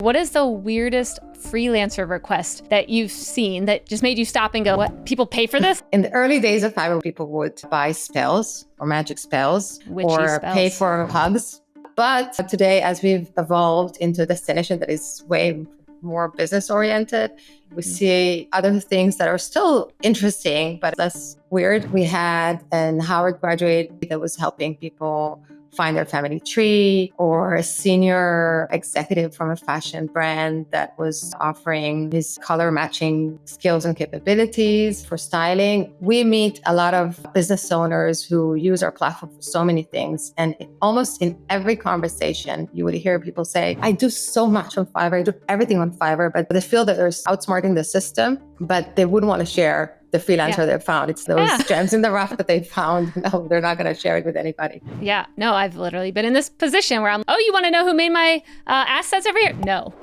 What is the weirdest freelancer request that you've seen that just made you stop and go, what? People pay for this? In the early days of Fiverr, people would buy spells or magic spells Witchy or spells. pay for hugs. But today, as we've evolved into a destination that is way more business oriented, we see other things that are still interesting, but less weird. We had an Howard graduate that was helping people find their family tree, or a senior executive from a fashion brand that was offering his color matching skills and capabilities for styling. We meet a lot of business owners who use our platform for so many things. And almost in every conversation, you would hear people say, I do so much on Fiverr, I do everything on Fiverr, but they feel that they're outsmarting the system, but they wouldn't want to share the freelancer they found. It's those gems in the rough that they found. No, they're not going to share it with anybody. Yeah, no, I've literally been in this position where I'm, oh, you want to know who made my assets over here? No.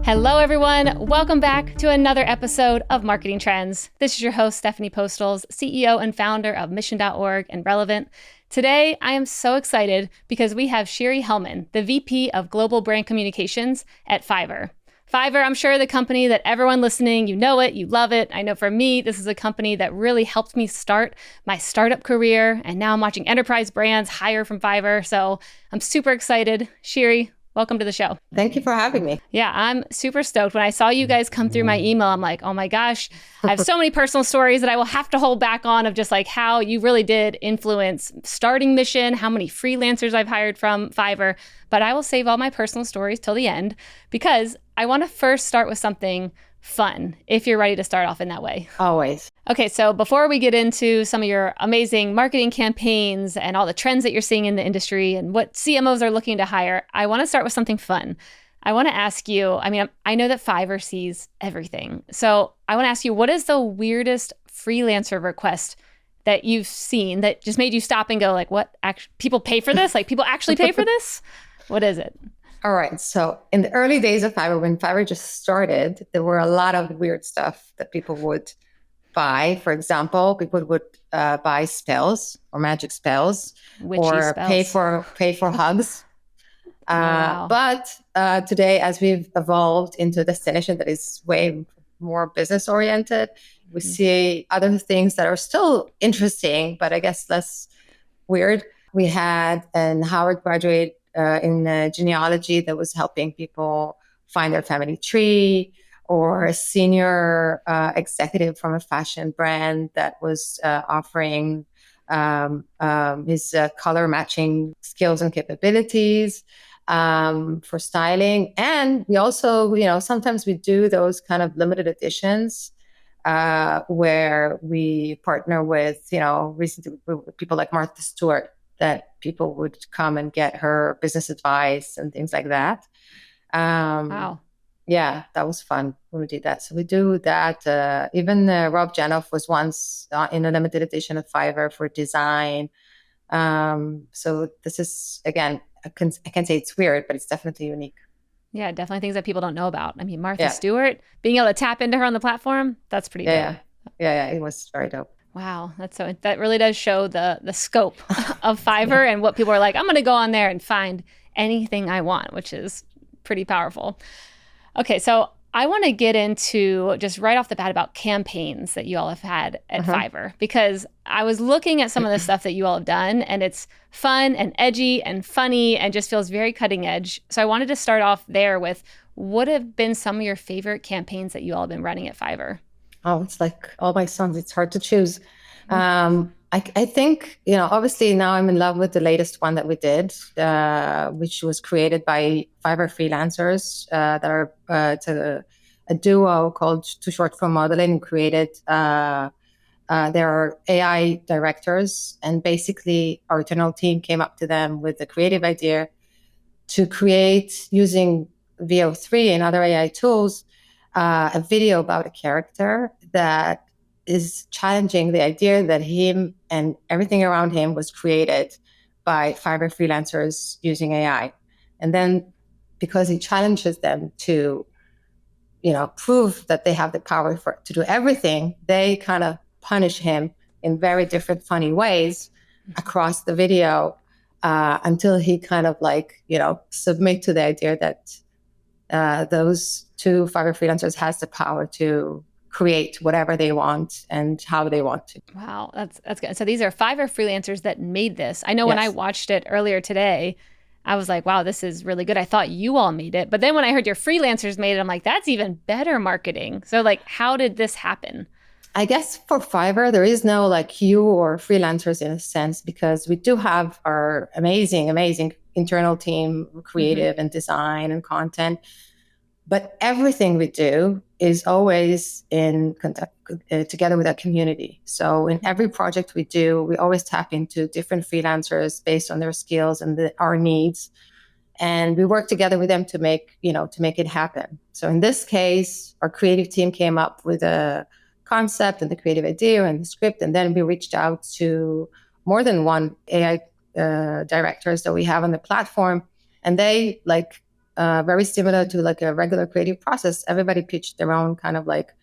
Hello, everyone. Welcome back to another episode of Marketing Trends. This is your host, Stephanie Postles, CEO and founder of Mission.org and Relevant. Today, I am so excited because we have Shiri Hellmann, the VP of Global Brand Communications at Fiverr. Fiverr, I'm sure the company that everyone listening, you know it, you love it. I know for me, this is a company that really helped me start my startup career. And now I'm watching enterprise brands hire from Fiverr. So I'm super excited. Shiri, welcome to the show. Thank you for having me. Yeah, I'm super stoked. When I saw you guys come through my email, I'm like, oh my gosh, I have so many personal stories that I will have to hold back on of just like how you really did influence starting Mission, how many freelancers I've hired from Fiverr. But I will save all my personal stories till the end because I want to first start with something fun, if you're ready to start off in that way. Always. Okay, so before we get into some of your amazing marketing campaigns and all the trends that you're seeing in the industry and what CMOs are looking to hire, I want to start with something fun. I want to ask you, I know that Fiverr sees everything. So I want to ask you, what is the weirdest freelancer request that you've seen that just made you stop and go like, what, people pay for this? Like people actually pay for this? What is it? All right. So in the early days of Fiverr, when Fiverr just started, there were a lot of weird stuff that people would buy. For example, people would buy spells or magic spells, Witchy or spells. pay for hugs. Wow. But today, as we've evolved into a destination that is way more business oriented, we see other things that are still interesting, but I guess less weird. We had an Howard graduate in genealogy that was helping people find their family tree, or a senior executive from a fashion brand that was offering his color matching skills and capabilities for styling. And we also, sometimes we do those kind of limited editions where we partner with, recently with people like Martha Stewart, that people would come and get her business advice and things like that. Wow. Yeah, that was fun when we did that. So we do that. Even Rob Janoff was once in a limited edition of Fiverr for design. So this is, again, I can say it's weird, but it's definitely unique. Yeah, definitely things that people don't know about. Martha Stewart, being able to tap into her on the platform, that's pretty dope. Yeah, it was very dope. Wow, that really does show the scope of Fiverr and what people are like, I'm going to go on there and find anything I want, which is pretty powerful. Okay, so I want to get into just right off the bat about campaigns that you all have had at Fiverr, because I was looking at some of the stuff that you all have done, and it's fun and edgy and funny and just feels very cutting edge. So I wanted to start off there with what have been some of your favorite campaigns that you all have been running at Fiverr? Oh, it's like all my sons. It's hard to choose. I think, obviously now I'm in love with the latest one that we did, which was created by Fiverr freelancers that are it's a duo called Too Short for Modeling, created. There are AI directors, and basically our internal team came up to them with the creative idea to create, using VO3 and other AI tools, a video about a character that is challenging the idea that him and everything around him was created by Fiverr freelancers using AI. And then because he challenges them to, prove that they have the power to do everything, they kind of punish him in very different, funny ways across the video. until he kind of like, submit to the idea that those two Fiverr freelancers has the power to create whatever they want and how they want to. Wow, that's good. So these are Fiverr freelancers that made this. I know when I Yes. watched it earlier today, I was like, wow, this is really good. I thought you all made it. But then when I heard your freelancers made it, I'm like, that's even better marketing. So like, how did this happen? I guess for Fiverr, there is no like you or freelancers in a sense, because we do have our amazing internal team, creative and design and content. But everything we do is always in contact together with our community. So in every project we do, we always tap into different freelancers based on their skills and our needs. And we work together with them to make it happen. So in this case, our creative team came up with a concept and the creative idea and the script. And then we reached out to more than one AI directors that we have on the platform. And they very similar to like a regular creative process. Everybody pitched their own kind of like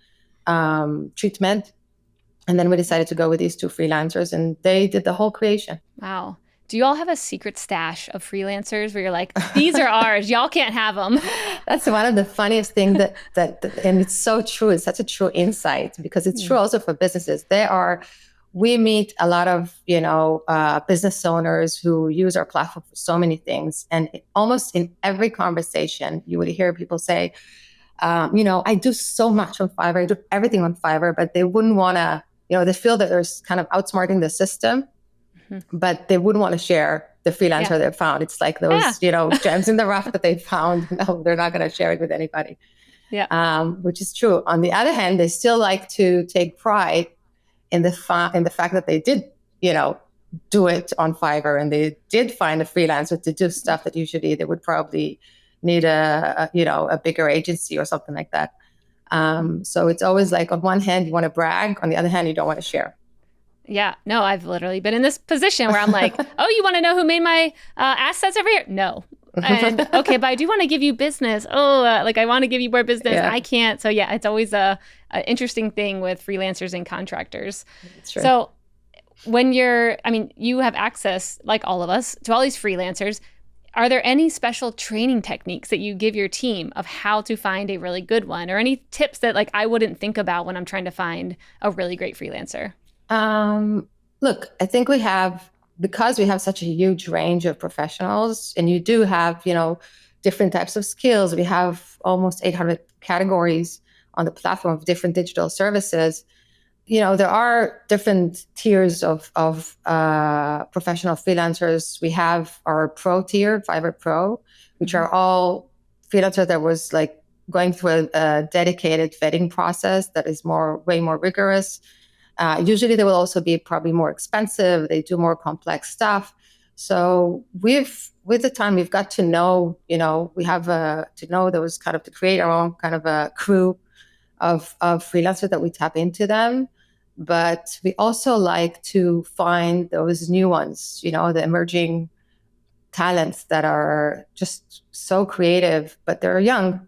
treatment. And then we decided to go with these two freelancers and they did the whole creation. Wow. Do you all have a secret stash of freelancers where you're like, these are ours, y'all can't have them? That's one of the funniest things that and it's so true. It's such a true insight because it's true also for businesses. We meet a lot of, business owners who use our platform for so many things. And almost in every conversation, you would hear people say, I do so much on Fiverr, I do everything on Fiverr, but they wouldn't want to, they feel that they're kind of outsmarting the system, but they wouldn't want to share the freelancer they found. It's like those, gems in the rough that they found. No, they're not going to share it with anybody. Yeah. Which is true. On the other hand, they still like to take pride in the fact that they did, do it on Fiverr and they did find a freelancer to do stuff that usually they would probably need a bigger agency or something like that. So it's always like on one hand you want to brag, on the other hand you don't want to share. Yeah, no, I've literally been in this position where I'm like, oh, you want to know who made my assets over here? No. And okay, but I do want to give you business. Oh, I want to give you more business. Yeah. I can't. So yeah, it's always a interesting thing with freelancers and contractors. That's true. So when you have access, like all of us, to all these freelancers. Are there any special training techniques that you give your team of how to find a really good one, or any tips that I wouldn't think about when I'm trying to find a really great freelancer? Look, I think because we have such a huge range of professionals and you do have, different types of skills. We have almost 800 categories on the platform of different digital services. There are different tiers of professional freelancers. We have our pro tier, Fiverr Pro, which are all freelancers that was going through a dedicated vetting process that is way more rigorous. Usually they will also be probably more expensive. They do more complex stuff. So with the time, we've got to know, we have to know those kind of to create our own kind of a crew of freelancers that we tap into them. But we also like to find those new ones, the emerging talents that are just so creative, but they're young.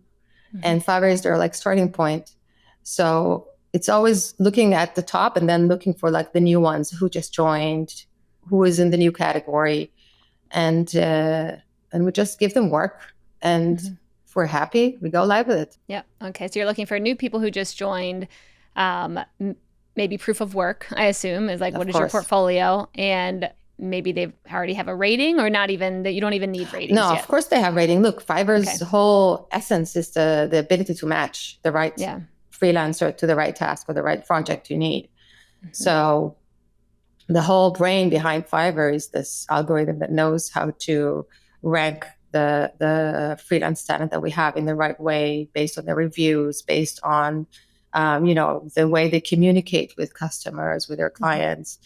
And Fiverr is their starting point. So it's always looking at the top and then looking for the new ones who just joined, who is in the new category, and we just give them work, and if we're happy, we go live with it. Yeah. Okay. So you're looking for new people who just joined, maybe proof of work, I assume, is what is your portfolio, and maybe they already have a rating, or not even that you don't even need ratings. No, yet. Of course they have rating. Look, Fiverr's whole essence is the ability to match the right freelancer to the right task or the right project you need. So the whole brain behind Fiverr is this algorithm that knows how to rank the freelance talent that we have in the right way, based on the reviews, based on the way they communicate with customers, with their clients.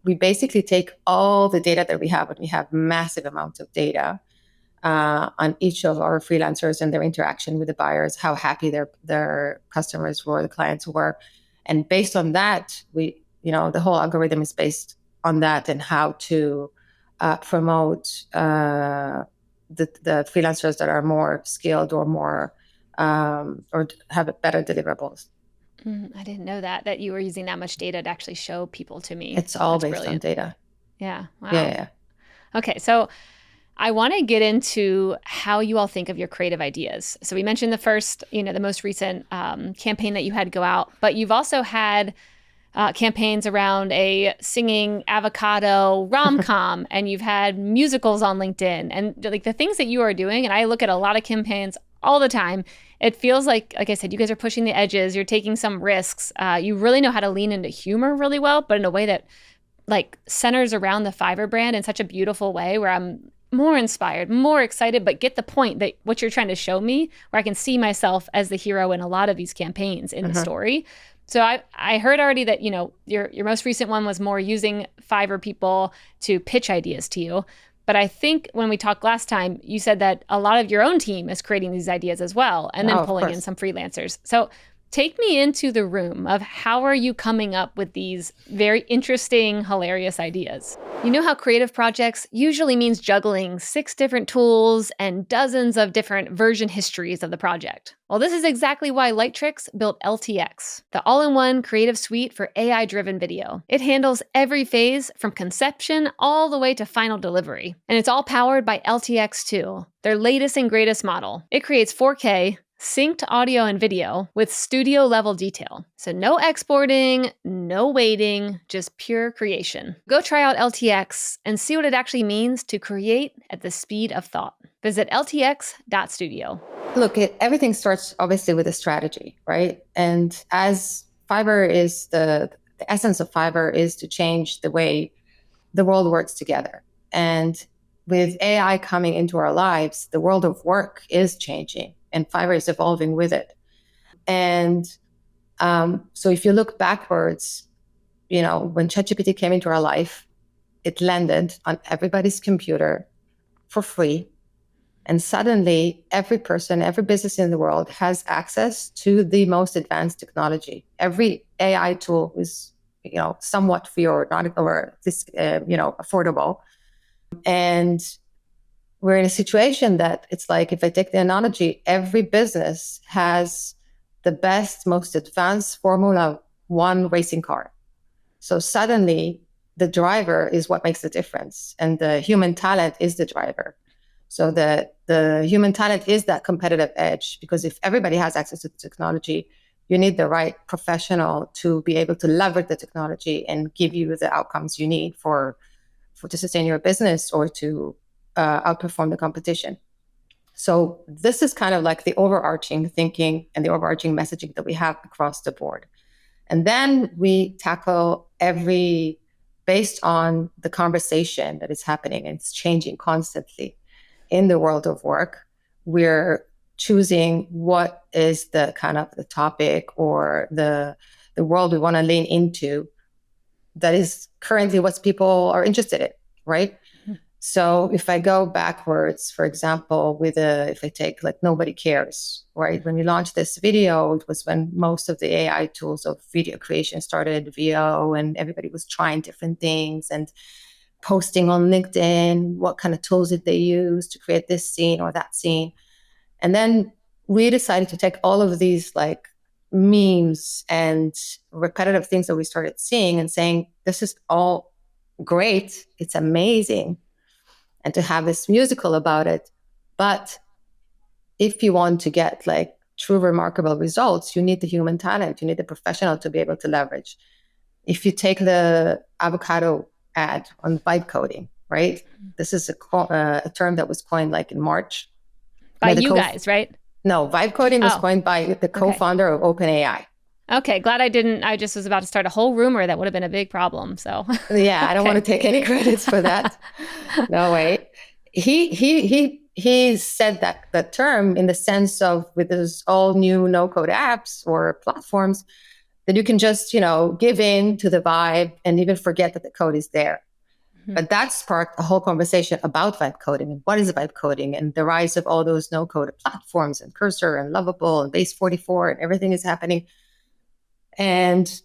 We basically take all the data that we have, and we have massive amounts of data on each of our freelancers and their interaction with the buyers, how happy their customers were, the clients were. And based on that, the whole algorithm is based on that, and how to promote the freelancers that are more skilled or more or have better deliverables. I didn't know that you were using that much data to actually show people to me. It's all That's based on data. Yeah. Wow. Yeah. Okay, so I want to get into how you all think of your creative ideas. So we mentioned the first, the most recent campaign that you had go out, but you've also had campaigns around a singing avocado rom-com, and you've had musicals on LinkedIn, and like the things that you are doing. And I look at a lot of campaigns all the time. It feels like I said, you guys are pushing the edges. You're taking some risks. You really know how to lean into humor really well, but in a way that like centers around the Fiverr brand in such a beautiful way where I'm more inspired, more excited, but get the point that what you're trying to show me, where I can see myself as the hero in a lot of these campaigns in the story. So I heard already that, your most recent one was more using Fiverr people to pitch ideas to you. But I think when we talked last time, you said that a lot of your own team is creating these ideas as well, and then pulling in some freelancers. So take me into the room of how are you coming up with these very interesting, hilarious ideas? You know how creative projects usually means juggling 6 different tools and dozens of different version histories of the project. Well, this is exactly why Lightricks built LTX, the all-in-one creative suite for AI-driven video. It handles every phase from conception all the way to final delivery. And it's all powered by LTX2, their latest and greatest model. It creates 4K, synced audio and video with studio level detail. So no exporting, no waiting, just pure creation. Go try out LTX and see what it actually means to create at the speed of thought. Visit ltx.studio. Look, everything starts obviously with a strategy, right? And as Fiverr is the essence of Fiverr is to change the way the world works together. And with AI coming into our lives, the world of work is changing, and Fiverr is evolving with it. And so if you look backwards, when ChatGPT came into our life, it landed on everybody's computer for free. And suddenly every person, every business in the world has access to the most advanced technology. Every AI tool is, somewhat free or not, or this, affordable. And we're in a situation that it's like, if I take the analogy, every business has the best, most advanced Formula One racing car. So suddenly the driver is what makes the difference, and the human talent is the driver. So the human talent is that competitive edge, because if everybody has access to the technology, you need the right professional to be able to leverage the technology and give you the outcomes you need for to sustain your business or to outperform the competition. So this is kind of like the overarching thinking and the overarching messaging that we have across the board. And then we tackle every based on the conversation that is happening, and it's changing constantly in the world of work. We're choosing what is the kind of the topic or the world we want to lean into that is currently what people are interested in, right? Mm-hmm. So if I go backwards, for example, if I take like Nobody Cares, right? When we launched this video, it was when most of the AI tools of video creation started, VO, and everybody was trying different things and posting on LinkedIn, what kind of tools did they use to create this scene or that scene. And then we decided to take all of these like memes and repetitive things that we started seeing and saying, this is all great. It's amazing. And to have this musical about it. But if you want to get like true remarkable results, you need the human talent. You need the professional to be able to leverage. If you take the Avocado ad on vibe coding, right? This is a term that was coined like in March. By you guys, right? No, vibe coding was coined by the co-founder of OpenAI. Okay, glad I just was about to start a whole rumor that would have been a big problem. So yeah, I don't want to take any credits for that. No way. He said that term in the sense of with those all new no-code apps or platforms that you can just, give in to the vibe and even forget that the code is there. Mm-hmm. But that sparked a whole conversation about vibe coding and what is vibe coding and the rise of all those no-code platforms and Cursor and Lovable and Base 44 and everything is happening. And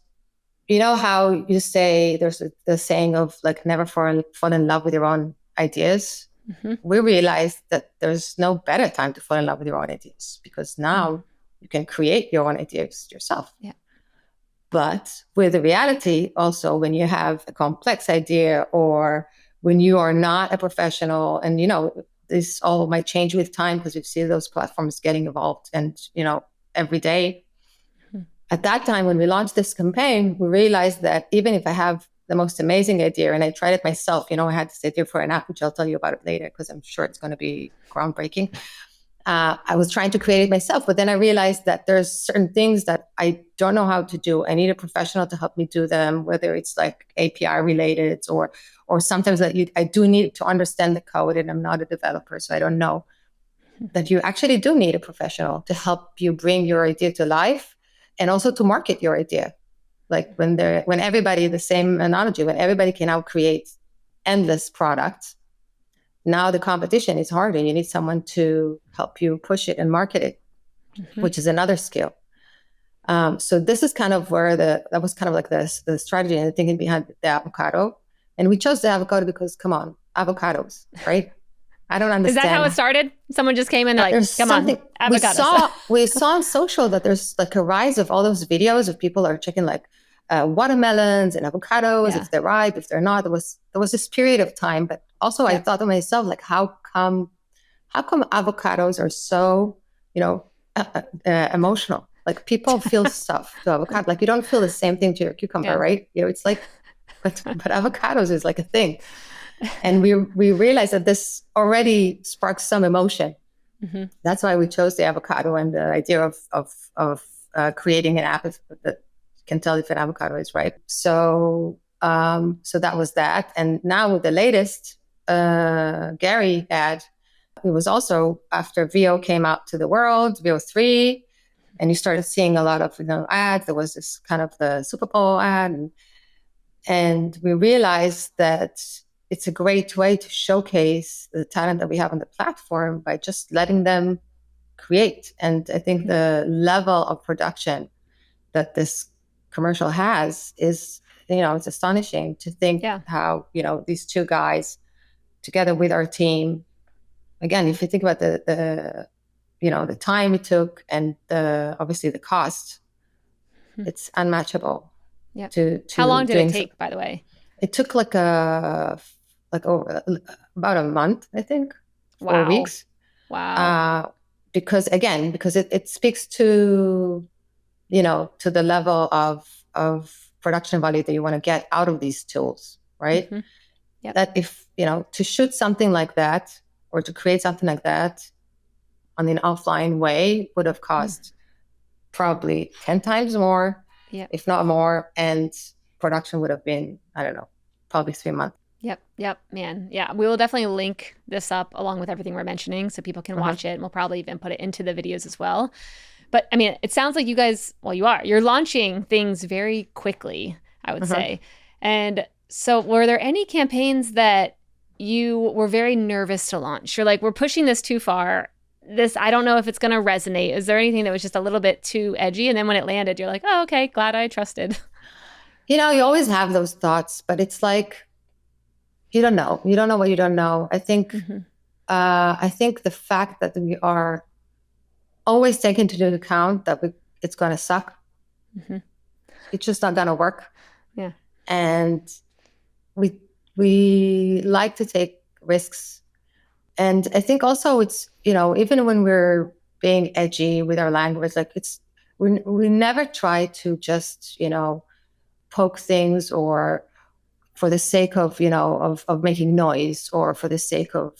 you know how you say there's the saying of like never fall in love with your own ideas. Mm-hmm. We realized that there's no better time to fall in love with your own ideas because now you can create your own ideas yourself. Yeah. But with the reality also, when you have a complex idea or when you are not a professional, and this all might change with time because you see those platforms getting evolved and every day. At that time, when we launched this campaign, we realized that even if I have the most amazing idea, and I tried it myself, I had this idea for an app, which I'll tell you about it later because I'm sure it's going to be groundbreaking. I was trying to create it myself, but then I realized that there's certain things that I don't know how to do. I need a professional to help me do them, whether it's like API related or sometimes that I do need to understand the code, and I'm not a developer, so I don't know that you actually do need a professional to help you bring your idea to life and also to market your idea. Like when everybody, the same analogy, when everybody can now create endless products, now the competition is hard and you need someone to help you push it and market it, which is another skill. So this is kind of where that was kind of like the strategy and the thinking behind the avocado. And we chose the avocado because, come on, avocados, right? I don't understand. Is that how it started? Someone just came in like, come on, avocados. We saw on social that there's like a rise of all those videos of people are checking like watermelons and avocados, if they're ripe, if they're not. There was this period of time, but also I thought to myself, like, how come avocados are so, emotional? Like people feel stuff to avocado. Like you don't feel the same thing to your cucumber, right? It's like, but avocados is like a thing. And we realized that this already sparks some emotion. That's why we chose the avocado and the idea of creating an app that can tell if an avocado is ripe. So that was that. And now with the latest Gary ad, it was also after VO came out to the world, VO3, and you started seeing a lot of ads. There was this kind of the Super Bowl ad, and we realized that it's a great way to showcase the talent that we have on the platform by just letting them create. And I think the level of production that this commercial has is, it's astonishing to think how, these two guys together with our team, again, if you think about the time it took and obviously the cost, it's unmatchable. Yeah. How long did it take, by the way? It took about a month, I think. Wow. 4 weeks. Wow. Because it speaks to, to the level of production value that you want to get out of these tools, right? Yep. That if, to shoot something like that or to create something like that on an offline way would have cost probably 10 times more, if not more. And production would have been, I don't know, probably 3 months. Yep, man. Yeah, we will definitely link this up along with everything we're mentioning so people can watch it. And we'll probably even put it into the videos as well. But I mean, it sounds like you guys, you're launching things very quickly, I would say. And so were there any campaigns that you were very nervous to launch? You're like, we're pushing this too far. I don't know if it's going to resonate. Is there anything that was just a little bit too edgy? And then when it landed, you're like, oh, okay, glad I trusted. You always have those thoughts, but it's like, you don't know. You don't know what you don't know. I think, I think the fact that we are always taking into account that it's going to suck. It's just not going to work. Yeah. And we like to take risks. And I think also it's, even when we're being edgy with our language, like we never try to just, poke things or for the sake of, of making noise or for the sake of,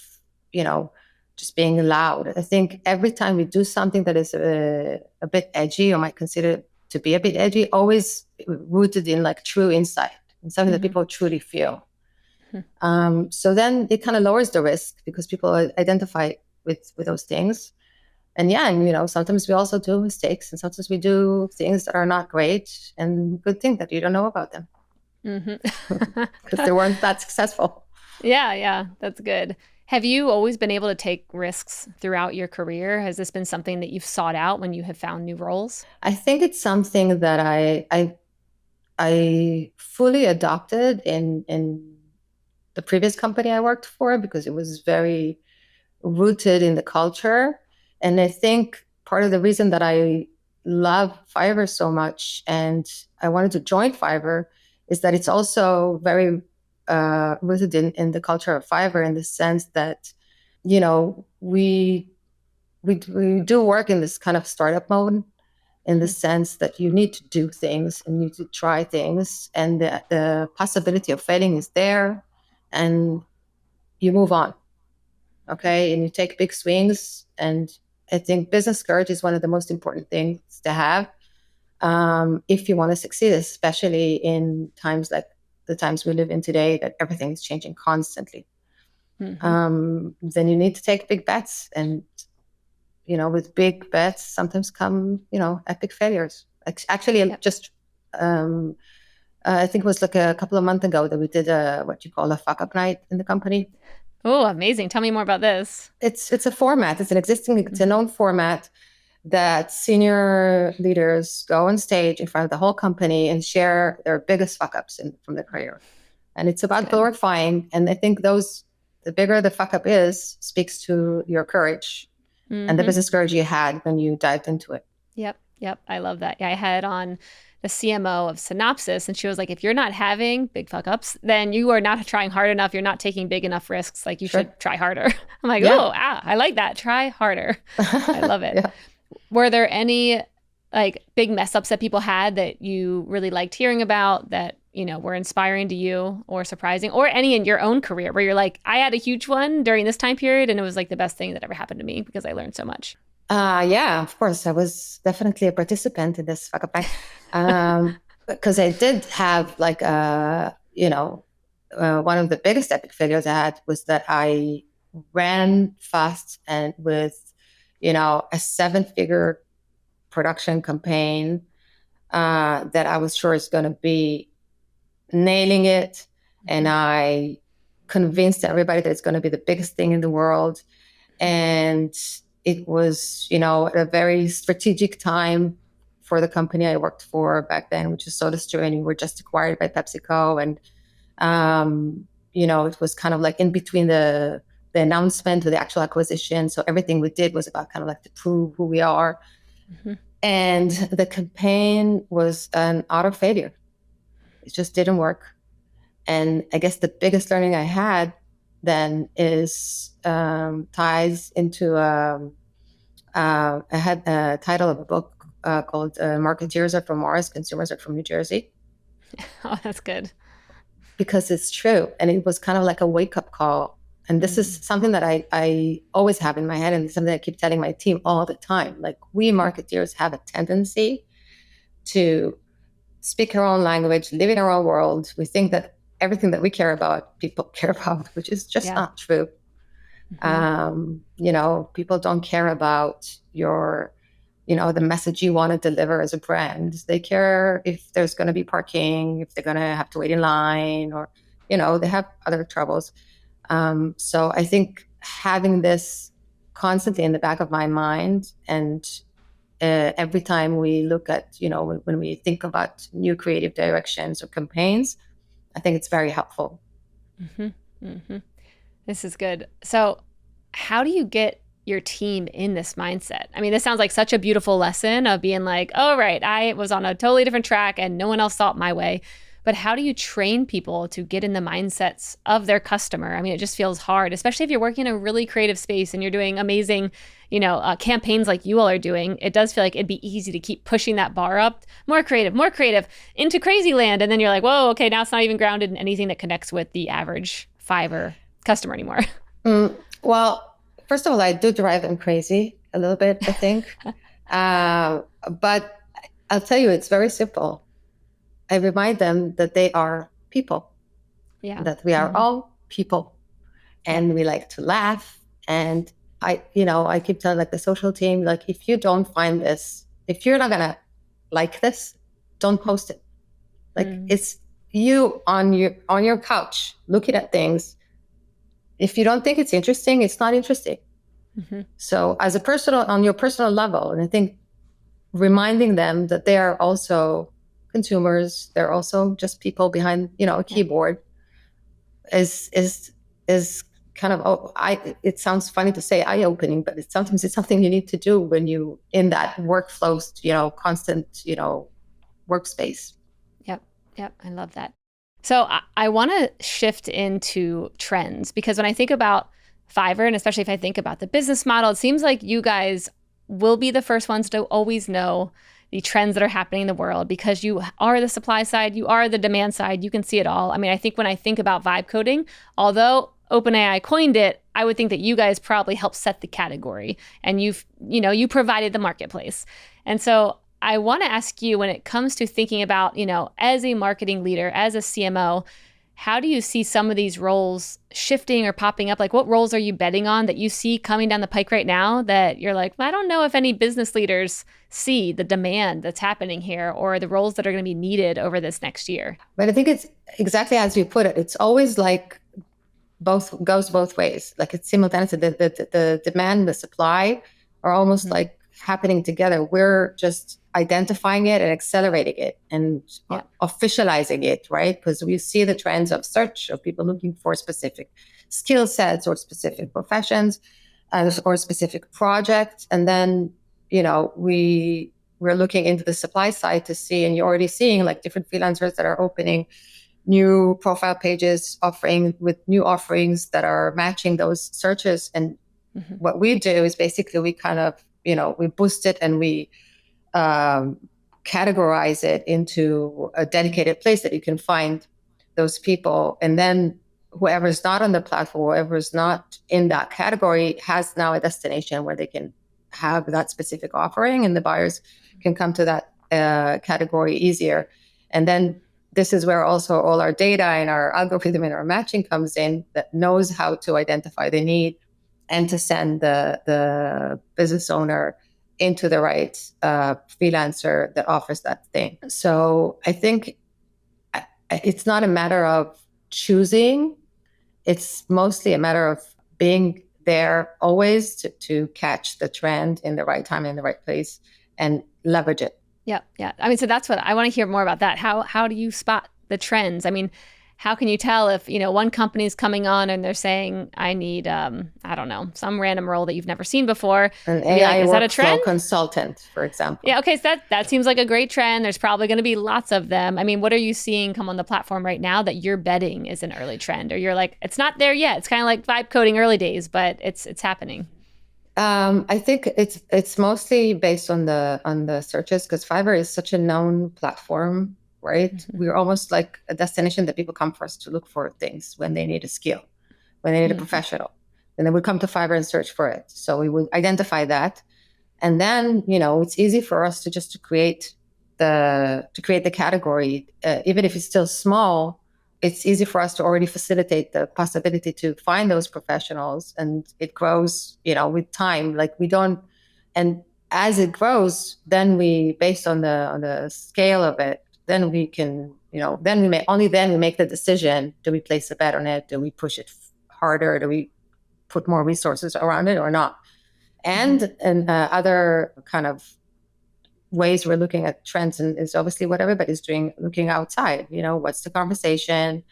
just being loud. I think every time we do something that is a bit edgy or might consider to be a bit edgy, always rooted in like true insight and something that people truly feel. So then it kind of lowers the risk because people identify with those things. And sometimes we also do mistakes and sometimes we do things that are not great and good thing that you don't know about them. Because they weren't that successful. Yeah, that's good. Have you always been able to take risks throughout your career? Has this been something that you've sought out when you have found new roles? I think it's something that I fully adopted in the previous company I worked for because it was very rooted in the culture. And I think part of the reason that I love Fiverr so much and I wanted to join Fiverr is that it's also very rooted in the culture of Fiverr in the sense that, you know, we do work in this kind of startup mode in the sense that you need to do things and you need to try things, and the possibility of failing is there, and you move on. Okay. And you take big swings. And I think business courage is one of the most important things to have if you want to succeed, especially in times like the times we live in today, that everything is changing constantly. Then you need to take big bets. And, you know, with big bets, sometimes come, you know, epic failures. Actually, just, I think it was like a couple of months ago that we did what you call a fuck up night in the company. Oh, amazing. Tell me more about this. It's a format. It's a known format that senior leaders go on stage in front of the whole company and share their biggest fuck ups from their career. And it's about glorifying. And I think the bigger the fuck up is, speaks to your courage and the business courage you had when you dived into it. Yep. I love that. Yeah, I had on the CMO of Synopsys, and she was like, if you're not having big fuck ups, then you are not trying hard enough. You're not taking big enough risks. Like, you should try harder. I'm like, I like that. Try harder. I love it. Were there any like big mess ups that people had that you really liked hearing about that, you know, were inspiring to you or surprising, or any in your own career where you're like, I had a huge one during this time period and it was like the best thing that ever happened to me because I learned so much? Yeah, of course. I was definitely a participant in this fuck up night. Because I did have like, you know, one of the biggest epic failures I had was that I ran fast and with, you know, a 7-figure production campaign that I was sure is going to be nailing it. And I convinced everybody that it's going to be the biggest thing in the world. And it was, you know, a very strategic time for the company I worked for back then, which is SodaStream. And we were just acquired by PepsiCo. And, you know, it was kind of like in between the announcement to the actual acquisition. So everything we did was about kind of like to prove who we are. And the campaign was an utter failure. It just didn't work. And I guess the biggest learning I had then is ties into I had a title of a book called Marketeers Are from Mars, Consumers Are from New Jersey. Oh, that's good. Because it's true. And it was kind of like a wake-up call. And this is something that I always have in my head, and something I keep telling my team all the time. Like, we marketeers have a tendency to speak our own language, live in our own world. We think that everything that we care about, people care about, which is just not true. You know, people don't care about your, you know, the message you want to deliver as a brand. They care if there's going to be parking, if they're going to have to wait in line, or, you know, they have other troubles. So I think having this constantly in the back of my mind, and every time we look at, you know, when we think about new creative directions or campaigns, I think it's very helpful. This is good. So how do you get your team in this mindset? I mean, this sounds like such a beautiful lesson of being like, oh, right, I was on a totally different track and no one else saw it my way. But how do you train people to get in the mindsets of their customer? I mean, it just feels hard, especially if you're working in a really creative space and you're doing amazing, you know, campaigns like you all are doing. It does feel like it'd be easy to keep pushing that bar up, more creative into crazy land. And then you're like, whoa, okay, now it's not even grounded in anything that connects with the average Fiverr customer anymore. Well, first of all, I do drive them crazy a little bit, I think. But I'll tell you, it's very simple. I remind them that they are people, that we are all people, and we like to laugh. And I keep telling like the social team, like, if you don't find this, if you're not going to like this, don't post it. Like, it's you on your couch looking at things. If you don't think it's interesting, it's not interesting. So on your personal level, and I think reminding them that they are also consumers, they're also just people behind, you know, a keyboard is kind of, it sounds funny to say eye-opening, but sometimes it's something you need to do when you in that workflow, you know, constant, you know, workspace. Yep. I love that. So I want to shift into trends because when I think about Fiverr, and especially if I think about the business model, it seems like you guys will be the first ones to always know the trends that are happening in the world because you are the supply side, you are the demand side, you can see it all. I mean, I think when I think about vibe coding, although OpenAI coined it, I would think that you guys probably helped set the category and you provided the marketplace. And so I want to ask you when it comes to thinking about, as a marketing leader, as a CMO, how do you see some of these roles shifting or popping up? Like what roles are you betting on that you see coming down the pike right now that you're like, well, I don't know if any business leaders see the demand that's happening here or the roles that are going to be needed over this next year? But I think it's exactly as you put it. It's always like goes both ways. Like it's simultaneous. The demand and the supply are almost like happening together. We're just identifying it and accelerating it and officializing it, right? Because we see the trends of search of people looking for specific skill sets or specific professions or specific projects. And then, we're looking into the supply side to see, and you're already seeing like different freelancers that are opening new profile pages offering with new offerings that are matching those searches. And what we do is basically we kind of, we boost it and we categorize it into a dedicated place that you can find those people. And then whoever's not on the platform, whoever's not in that category has now a destination where they can have that specific offering and the buyers can come to that category easier. And then this is where also all our data and our algorithm and our matching comes in that knows how to identify the need and to send the business owner into the right freelancer that offers that thing. So I think it's not a matter of choosing. It's mostly a matter of being there always to catch the trend in the right time, in the right place, and leverage it. Yeah. I mean, so that's what I want to hear more about that. How do you spot the trends? I mean, how can you tell if, one company is coming on and they're saying, I need, I don't know, some random role that you've never seen before. An AI is that a trend? Consultant, for example. Yeah. Okay. So that seems like a great trend. There's probably going to be lots of them. I mean, what are you seeing come on the platform right now that you're betting is an early trend, or you're like, it's not there yet. It's kind of like vibe coding early days, but it's happening. I think it's mostly based on the searches because Fiverr is such a known platform, right? Mm-hmm. We're almost like a destination that people come for us to look for things when they need a skill, when they need a professional. And they would come to Fiverr and search for it. So we would identify that. And then, it's easy for us to create the category, even if it's still small. It's easy for us to already facilitate the possibility to find those professionals, and it grows, with time. Like and as it grows, then we, based on the scale of it, then we can, then we make the decision: do we place a bet on it? Do we push it harder? Do we put more resources around it or not? And other kind of ways we're looking at trends and is obviously what everybody's doing, looking outside, what's the conversation,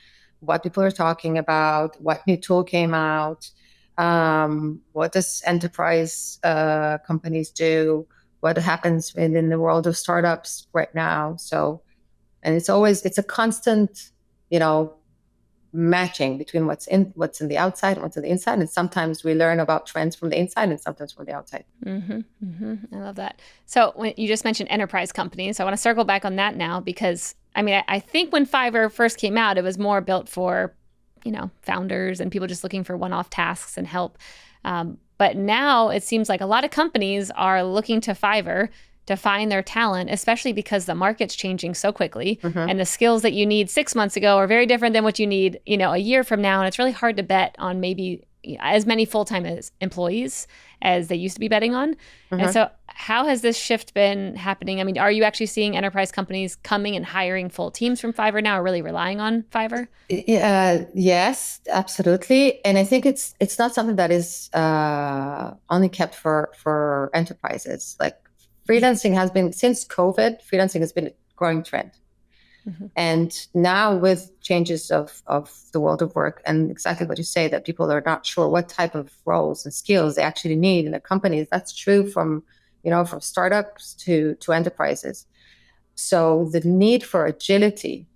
what people are talking about, what new tool came out, what does enterprise companies do, what happens in the world of startups right now. So, and it's a constant, matching between what's in the outside and what's in the inside. And sometimes we learn about trends from the inside and sometimes from the outside. I love that. So when you just mentioned enterprise companies, I want to circle back on that now because I think when Fiverr first came out, it was more built for, founders and people just looking for one-off tasks and help. But now it seems like a lot of companies are looking to Fiverr to find their talent, especially because the market's changing so quickly and the skills that you need 6 months ago are very different than what you need, a year from now. And it's really hard to bet on maybe as many full-time employees as they used to be betting on. And so how has this shift been happening? I mean, are you actually seeing enterprise companies coming and hiring full teams from Fiverr now or really relying on Fiverr? Yes, absolutely. And I think it's not something that is only kept for enterprises. Like, freelancing has been, since COVID, freelancing has been a growing trend. And now with changes of the world of work and exactly what you say, that people are not sure what type of roles and skills they actually need in a company. That's true from startups to enterprises. So the need for agility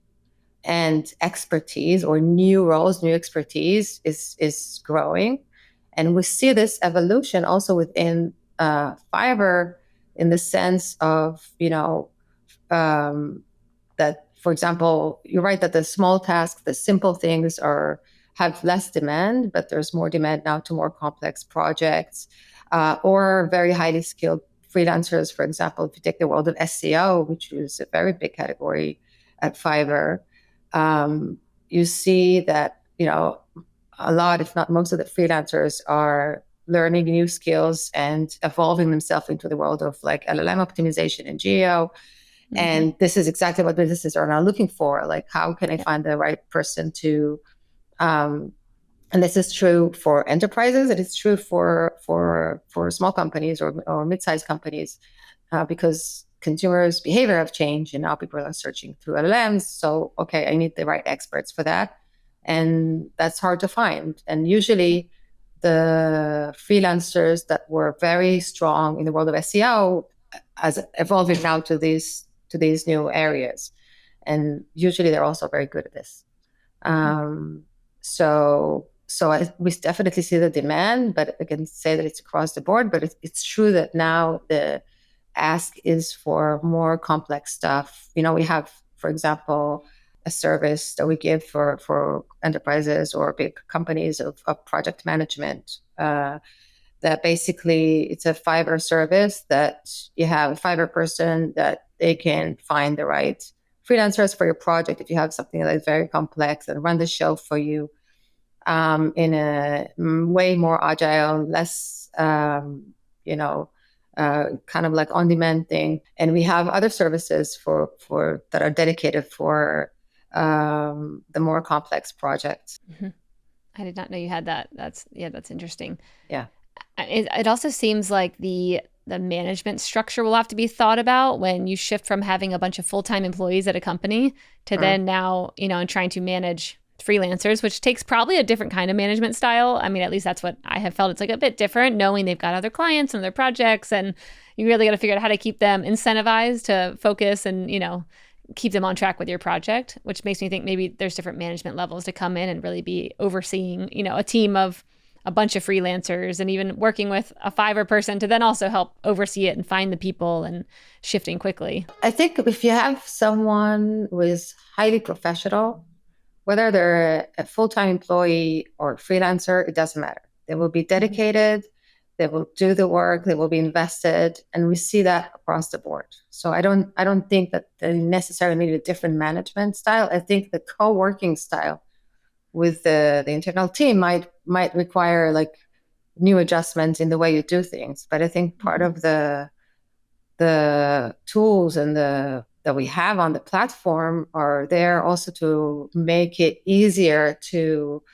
and expertise, or new roles, new expertise is growing. And we see this evolution also within Fiverr, in the sense of, that, for example, you're right that the small tasks, the simple things have less demand, but there's more demand now to more complex projects, or very highly skilled freelancers. For example, if you take the world of SEO, which is a very big category at Fiverr, you see that, a lot, if not most of the freelancers are learning new skills and evolving themselves into the world of like LLM optimization and geo. Mm-hmm. And this is exactly what businesses are now looking for. Like, how can I find the right person to, and this is true for enterprises. It is true for small companies or mid-sized companies, because consumers' behavior have changed, and now people are searching through LLMs. So, okay, I need the right experts for that, and that's hard to find. And usually, the freelancers that were very strong in the world of SEO as evolving now to these new areas, and usually they're also very good at this. So we definitely see the demand, but I can say that it's across the board. But it's true that now the ask is for more complex stuff. We have, for example, a service that we give for enterprises or big companies of project management. That basically, it's a Fiverr service that you have a Fiverr person that they can find the right freelancers for your project if you have something that is very complex, and run the show for you in a way more agile, less, kind of like on-demand thing. And we have other services for that are dedicated for the more complex projects. Mm-hmm. I did not know you had that. That's interesting. Yeah. It also seems like the management structure will have to be thought about when you shift from having a bunch of full-time employees at a company to then now, and trying to manage freelancers, which takes probably a different kind of management style. I mean, at least that's what I have felt. It's like a bit different, knowing they've got other clients and other projects, and you really got to figure out how to keep them incentivized to focus and, keep them on track with your project, which makes me think maybe there's different management levels to come in and really be overseeing, a team of a bunch of freelancers, and even working with a Fiverr person to then also help oversee it and find the people and shifting quickly. I think if you have someone who is highly professional, whether they're a full-time employee or freelancer, it doesn't matter. They will be dedicated, they will do the work, they will be invested, and we see that across the board. So I don't think that they necessarily need a different management style. I think the co-working style with the internal team might require like new adjustments in the way you do things. But I think part of the tools and that we have on the platform are there also to make it easier to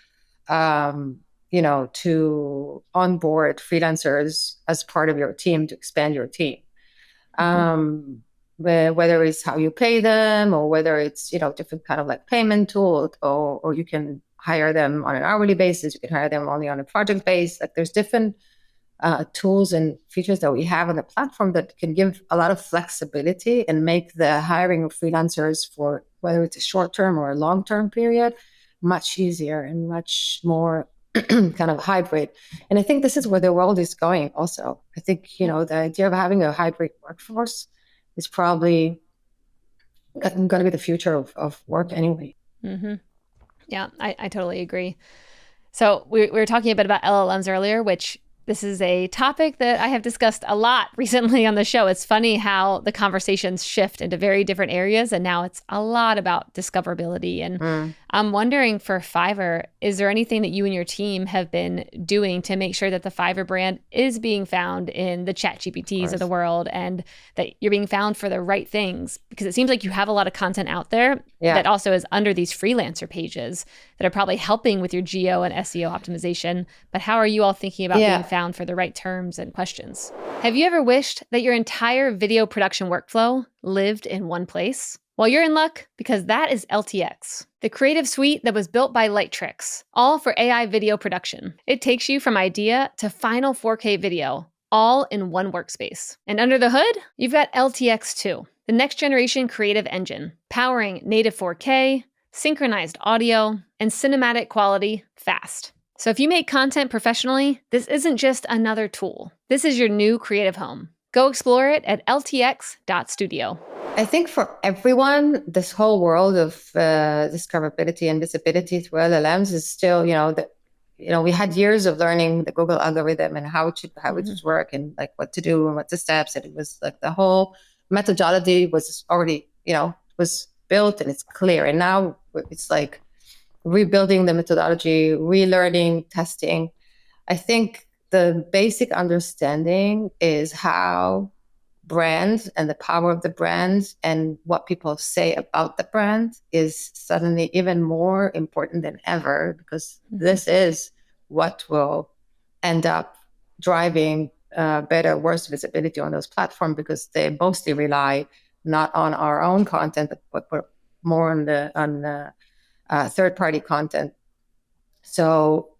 to onboard freelancers as part of your team, to expand your team. Whether it's how you pay them, or whether it's, different kind of like payment tool, or you can hire them on an hourly basis, you can hire them only on a project base. Like, there's different tools and features that we have on the platform that can give a lot of flexibility and make the hiring of freelancers, for whether it's a short-term or a long-term period, much easier and much more kind of hybrid. And I think this is where the world is going also. I think, the idea of having a hybrid workforce is probably going to be the future of work anyway. Mm-hmm. Yeah, I totally agree. So we were talking a bit about LLMs earlier, which this is a topic that I have discussed a lot recently on the show. It's funny how the conversations shift into very different areas, and now it's a lot about discoverability. And I'm wondering, for Fiverr, is there anything that you and your team have been doing to make sure that the Fiverr brand is being found in the ChatGPTs of the world, and that you're being found for the right things? Because it seems like you have a lot of content out there that also is under these freelancer pages that are probably helping with your geo and SEO optimization. But how are you all thinking about being found for the right terms and questions? Have you ever wished that your entire video production workflow lived in one place? Well, you're in luck, because that is LTX, the creative suite that was built by Lightricks, all for AI video production. It takes you from idea to final 4K video, all in one workspace. And under the hood, you've got LTX 2, the next generation creative engine, powering native 4K, synchronized audio, and cinematic quality fast. So if you make content professionally, this isn't just another tool. This is your new creative home. Go explore it at ltx.studio. I think for everyone, this whole world of discoverability and visibility through LLMs is still, we had years of learning the Google algorithm and how it should work and like what to do and what the steps. And it was like the whole methodology was already, was built and it's clear. And now it's like rebuilding the methodology, relearning, testing. I think the basic understanding is how brand and the power of the brand and what people say about the brand is suddenly even more important than ever, because this is what will end up driving better, worse visibility on those platforms, because they mostly rely not on our own content, but more on the third-party content. So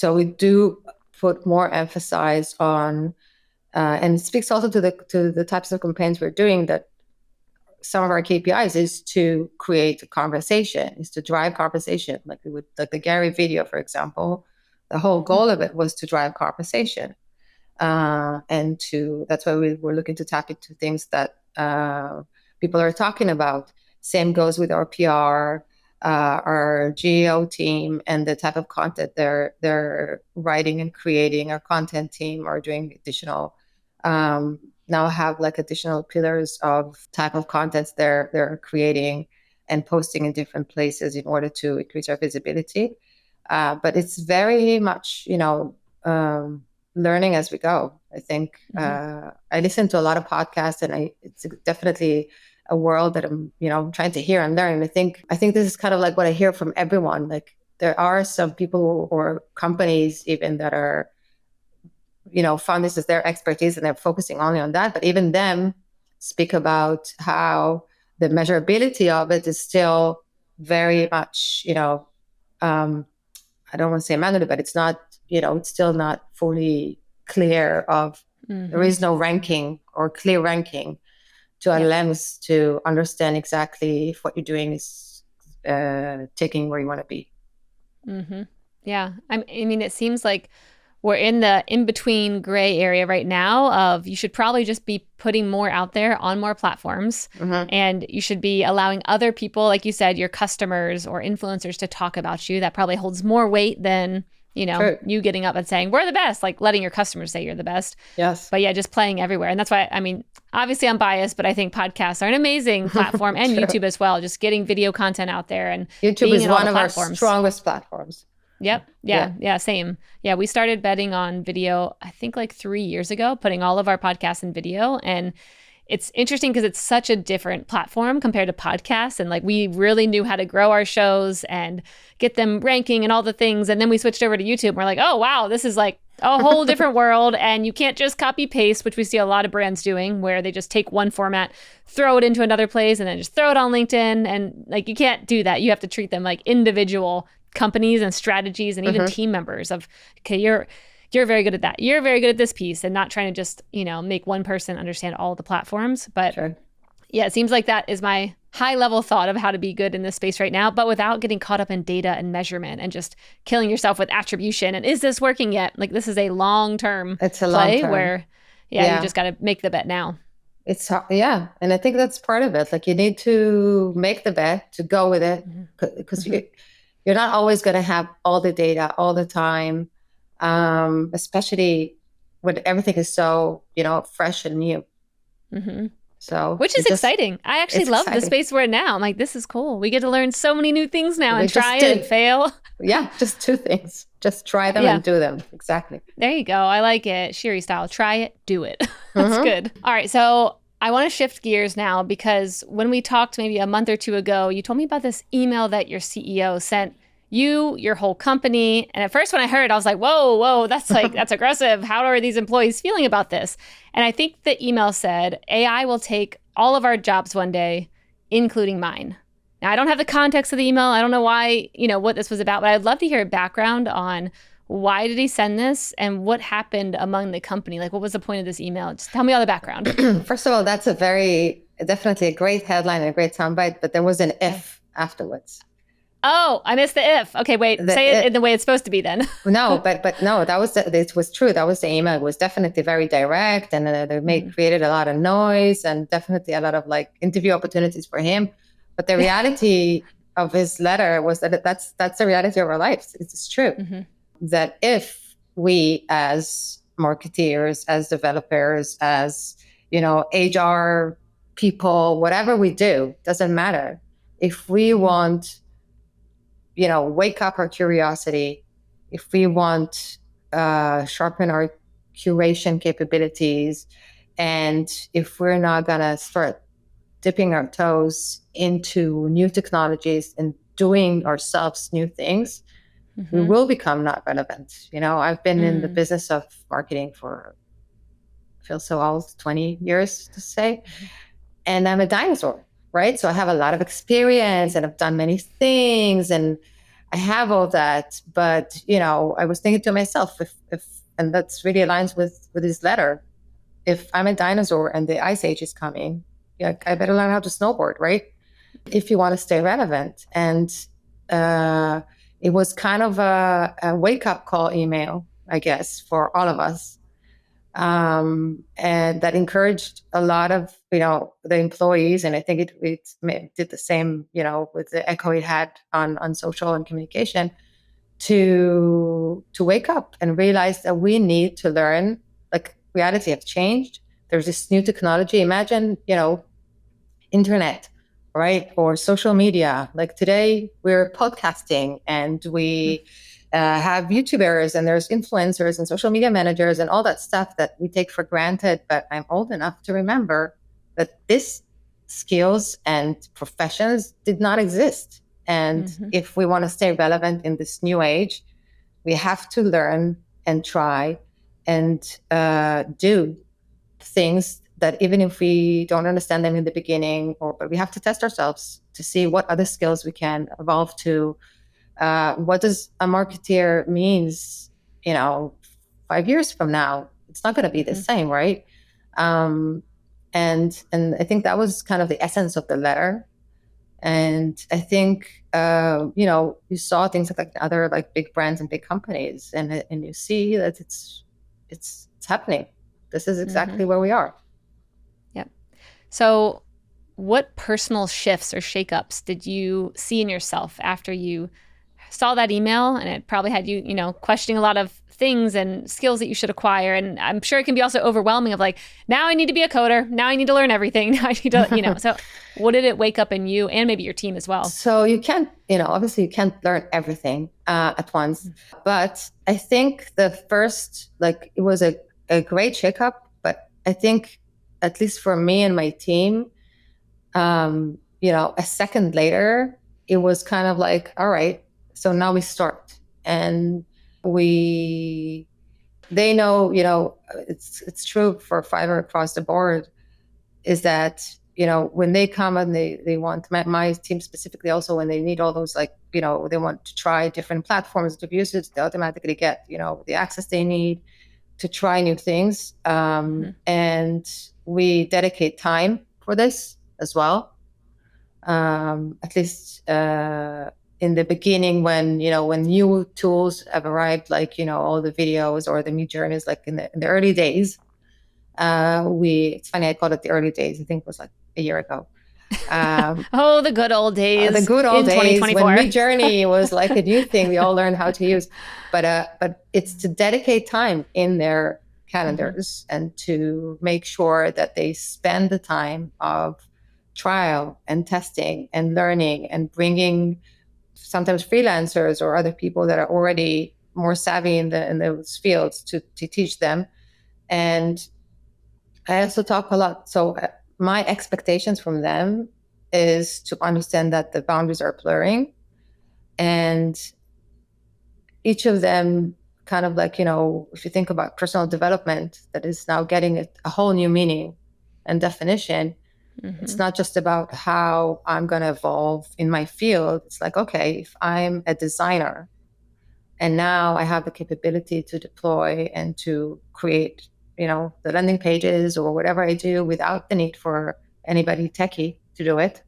we do put more emphasis on, and it speaks also to the types of campaigns we're doing, that some of our KPIs is to create a conversation, is to drive conversation. Like the Gary video, for example, the whole goal of it was to drive conversation. That's why we're looking to tap into things that people are talking about. Same goes with our PR, our GEO team, and the type of content they're writing and creating. Our content team are doing additional, now have like additional pillars of type of contents they're creating and posting in different places in order to increase our visibility. But it's very much, learning as we go. I think I listen to a lot of podcasts, and it's definitely a world that I'm trying to hear and learn. And I think this is kind of like what I hear from everyone. Like there are some people or companies even that are, found this as their expertise and they're focusing only on that. But even them speak about how the measurability of it is still very much, I don't want to say manual, but it's not, it's still not fully clear of, there is no ranking or clear ranking to LLMs to understand exactly if what you're doing is taking where you want to be. Yeah. I mean, it seems like we're in the in-between gray area right now of you should probably just be putting more out there on more platforms. And you should be allowing other people, like you said, your customers or influencers to talk about you. That probably holds more weight than, True. You getting up and saying, we're the best, like letting your customers say you're the best. Yes. But yeah, just playing everywhere. And that's why, I mean, obviously I'm biased, but I think podcasts are an amazing platform and YouTube as well. Just getting video content out there, and YouTube is one of our strongest platforms. Yep. Yeah. Same. Yeah. We started betting on video, I think like 3 years ago, putting all of our podcasts in video. And it's interesting because it's such a different platform compared to podcasts. And like we really knew how to grow our shows and get them ranking and all the things. And then we switched over to YouTube. And we're like, oh, wow, this is like a whole different world. And you can't just copy paste, which we see a lot of brands doing, where they just take one format, throw it into another place, and then just throw it on LinkedIn. And like, you can't do that. You have to treat them like individual companies and strategies and even team members of, okay, you're very good at that. You're very good at this piece, and not trying to just, make one person understand all the platforms. But yeah, it seems like that is my high level thought of how to be good in this space right now, but without getting caught up in data and measurement and just killing yourself with attribution. And is this working yet? Like this is a long-term play where, you just got to make the bet now. It's and I think that's part of it. Like you need to make the bet, to go with it, because you're not always going to have all the data all the time. Especially when everything is so, fresh and new. So, which is exciting. I actually love the space we're in now. I'm like, this is cool. We get to learn so many new things now and try it and fail. Yeah, just 2 things. Just try them and do them. Exactly. There you go. I like it. Shiri style. Try it, do it. That's good. All right. So I want to shift gears now, because when we talked maybe a month or 2 ago, you told me about this email that your CEO sent you, your whole company. And at first when I heard it, I was like, whoa, that's aggressive. How are these employees feeling about this? And I think the email said, AI will take all of our jobs one day, including mine. Now, I don't have the context of the email. I don't know why, what this was about, but I'd love to hear a background on why did he send this and what happened among the company? Like, what was the point of this email? Just tell me all the background. First of all, that's definitely a great headline and a great soundbite, but there was an if afterwards. Oh, I missed the if. Okay, wait. Say it in the way it's supposed to be then. No, but no, it was true. That was the email. It was definitely very direct, and created a lot of noise, and definitely a lot of like interview opportunities for him. But the reality of his letter was that that's the reality of our lives. It's true that if we as marketeers, as developers, as HR people, whatever we do, doesn't matter. If we want wake up our curiosity, if we want sharpen our curation capabilities, and if we're not gonna start dipping our toes into new technologies and doing ourselves new things, we will become not relevant. I've been in the business of marketing for, I feel so old, 20 years to say, and I'm a dinosaur, right? So I have a lot of experience and I've done many things and I have all that. But, I was thinking to myself, if and that's really aligns with his letter, if I'm a dinosaur and the ice age is coming, I better learn how to snowboard, right? If you want to stay relevant. And it was kind of a wake-up call email, I guess, for all of us. And that encouraged a lot of the employees, and I think it did the same with the echo it had on social and communication, to wake up and realize that we need to learn. Like, reality have changed. There's this new technology. Imagine internet, right? Or social media. Like today we're podcasting and we have YouTubers and there's influencers and social media managers and all that stuff that we take for granted. But I'm old enough to remember that these skills and professions did not exist. And if we want to stay relevant in this new age, we have to learn and try and do things that even if we don't understand them in the beginning, but we have to test ourselves to see what other skills we can evolve to. What does a marketeer means, 5 years from now? It's not going to be the same, right? And I think that was kind of the essence of the letter. And I think, you saw things like other like big brands and big companies, and you see that it's happening. This is exactly where we are. Yep. So what personal shifts or shakeups did you see in yourself after you saw that email? And it probably had you, questioning a lot of things and skills that you should acquire. And I'm sure it can be also overwhelming of like, now I need to be a coder. Now I need to learn everything. Now I need to, so what did it wake up in you and maybe your team as well? So you can't, obviously you can't learn everything at once. But I think the first, it was a great shakeup. But I think, at least for me and my team, a second later, it was kind of like, all right, so now we start. And they know, it's true for Fiverr across the board, is that, when they come and they want, my team specifically also, when they need all those, they want to try different platforms to use it, they automatically get, the access they need to try new things. And we dedicate time for this as well. At least in the beginning, when new tools have arrived, all the videos or the new journeys, in the early days, it's funny, I called it the early days. I think it was like a year ago. The good old days. The good old days when Midjourney was like a new thing we all learned how to use. But it's to dedicate time in their calendars and to make sure that they spend the time of trial and testing and learning and bringing sometimes freelancers or other people that are already more savvy in those fields to teach them. And I also talk a lot. So my expectations from them is to understand that the boundaries are blurring, and each of them kind of if you think about personal development, that is now getting a whole new meaning and definition. It's not just about how I'm going to evolve in my field. It's like, okay, if I'm a designer and now I have the capability to deploy and to create, the landing pages or whatever I do without the need for anybody techie to do it,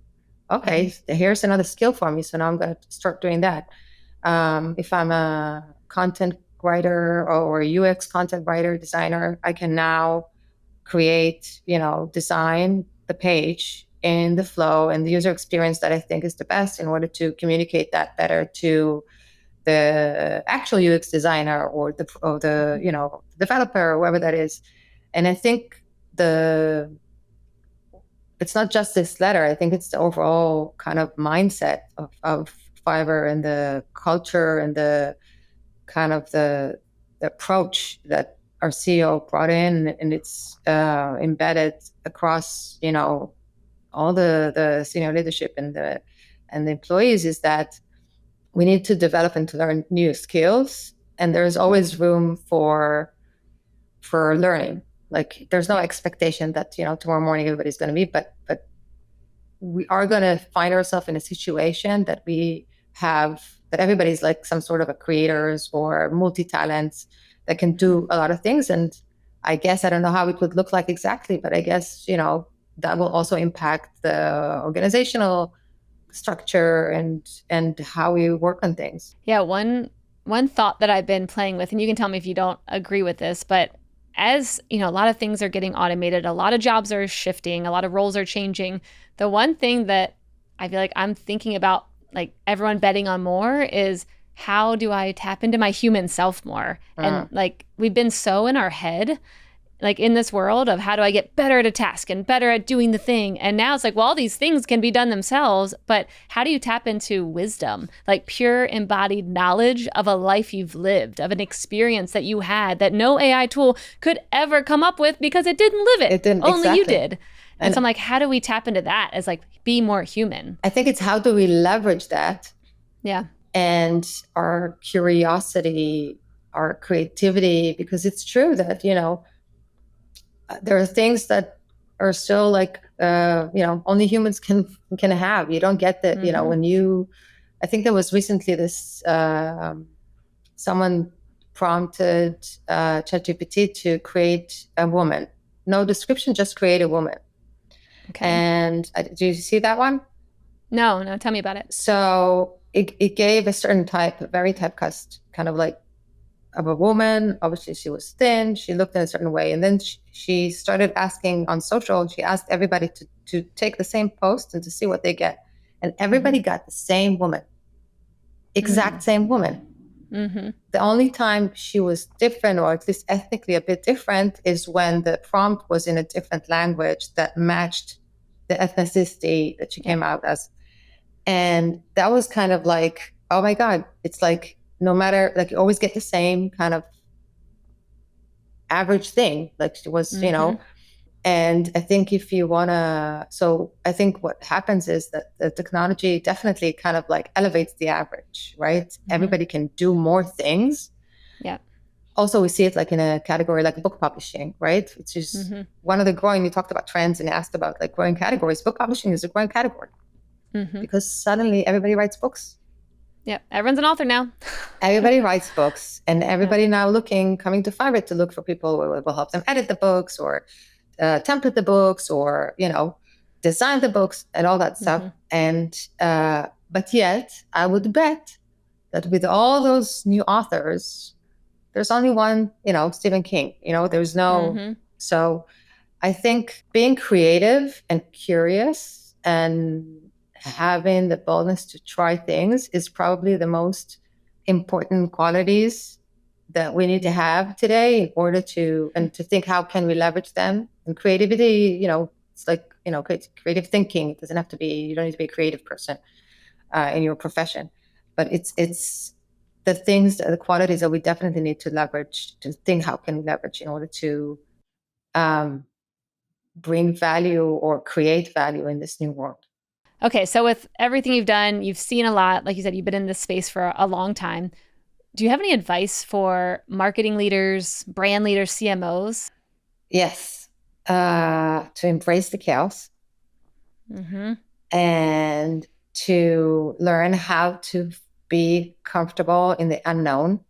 okay, here's another skill for me. So now I'm going to start doing that. If I'm a content writer or a UX content writer, designer, I can now create, design the page in the flow and the user experience that I think is the best in order to communicate that better to the actual UX designer or the developer or whoever that is. And I think it's not just this letter. I think it's the overall kind of mindset of Fiverr and the culture and the kind of the approach that our CEO brought in, and it's embedded across, all the senior leadership and the employees, is that we need to develop and to learn new skills, and there's always room for learning. Like there's no expectation that tomorrow morning everybody's going to be, but we are going to find ourselves in a situation that everybody's like some sort of a creators or multi-talents that can do a lot of things. And I guess I don't know how it would look like exactly, but I guess that will also impact the organizational structure and how we work on things. Yeah, one thought that I've been playing with, and you can tell me if you don't agree with this, but as a lot of things are getting automated, a lot of jobs are shifting, a lot of roles are changing. The one thing that I feel like I'm thinking about, like everyone betting on more, is how do I tap into my human self more? And like we've been so in our head, like in this world of how do I get better at a task and better at doing the thing. And now it's like, well, all these things can be done themselves, but how do you tap into wisdom, like pure embodied knowledge of a life you've lived, of an experience that you had that no AI tool could ever come up with because it didn't live it. It didn't. Only exactly. You did. And so I'm like, how do we tap into that as like be more human? I think it's how do we leverage that? Yeah. And our curiosity, our creativity, because it's true that, there are things that are still like, only humans can have. You don't get that, I think there was recently this, someone prompted ChatGPT to create a woman. No description, just create a woman. Okay. And do you see that one? No, tell me about it. So it gave a certain type, very typecast, kind of like of a woman. Obviously, she was thin. She looked in a certain way. And then she started asking on social, she asked everybody to take the same post and to see what they get. And everybody got the same woman, exact same woman. Mm-hmm. The only time she was different, or at least ethnically a bit different, is when the prompt was in a different language that matched the ethnicity that she came out as. And that was kind of like, oh my God, it's like, no matter, like you always get the same kind of average thing. Like she was, and I think if you want to, so I think what happens is that the technology definitely kind of like elevates the average, right? Mm-hmm. Everybody can do more things. Yeah. Also, we see it like in a category like book publishing, right? It's just one of the growing, you talked about trends and asked about like growing categories. Book publishing is a growing category because suddenly everybody writes books. Yeah, everyone's an author now. Everybody writes books, and everybody now coming to Fiverr to look for people who will help them edit the books or template the books or, design the books and all that stuff. And, but yet I would bet that with all those new authors, there's only one, Stephen King, there's no, so I think being creative and curious and having the boldness to try things is probably the most important qualities that we need to have today in order to think how can we leverage them. And creativity, it's like, creative thinking. It doesn't have to be, you don't need to be a creative person in your profession, but it's the things, the qualities that we definitely need to leverage, to think how can we leverage in order to bring value or create value in this new world. Okay, so with everything you've done, you've seen a lot. Like you said, you've been in this space for a long time. Do you have any advice for marketing leaders, brand leaders, CMOs? Yes, to embrace the chaos and to learn how to be comfortable in the unknown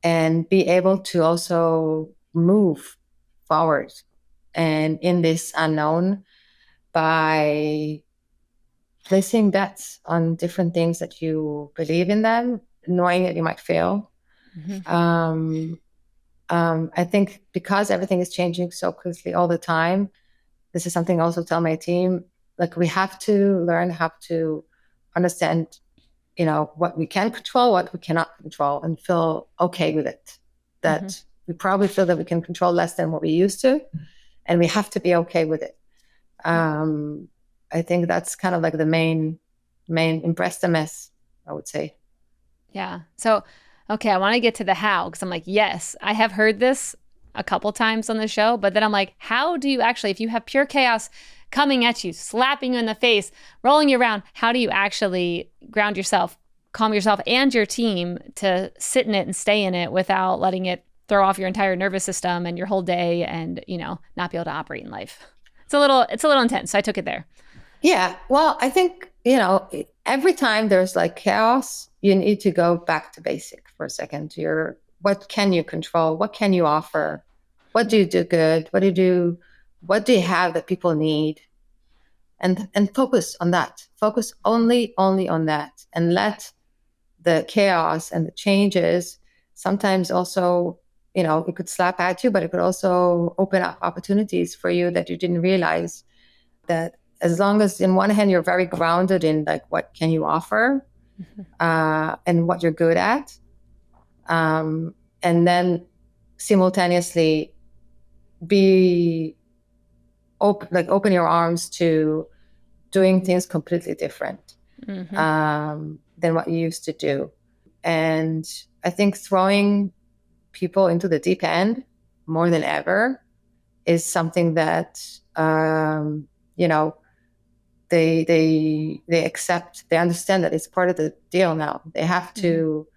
and be able to also move forward and in this unknown by placing bets on different things that you believe in them, knowing that you might fail. Mm-hmm. I think because everything is changing so quickly all the time, this is something I also tell my team, like we have to learn how to understand, what we can control, what we cannot control, and feel okay with it. That we probably feel that we can control less than what we used to, and we have to be okay with it. I think that's kind of like the main impress the mess, I would say. Yeah. So, okay, I want to get to the how because I'm like, yes, I have heard this a couple times on the show, but then I'm like, how do you actually, if you have pure chaos coming at you, slapping you in the face, rolling you around, how do you actually ground yourself, calm yourself and your team to sit in it and stay in it without letting it throw off your entire nervous system and your whole day and, not be able to operate in life? It's a little intense. So I took it there. Yeah. Well, I think, every time there's like chaos, you need to go back to basic for a second. What can you control? What can you offer? What do you do good? What do you have that people need? And focus on that. Focus only on that, and let the chaos and the changes sometimes also, it could slap at you, but it could also open up opportunities for you that you didn't realize. That as long as in one hand you're very grounded in like what can you offer, and what you're good at, and then simultaneously be open your arms to doing things completely different, than what you used to do. And I think throwing people into the deep end more than ever is something that, they accept. They understand that it's part of the deal now. They have to,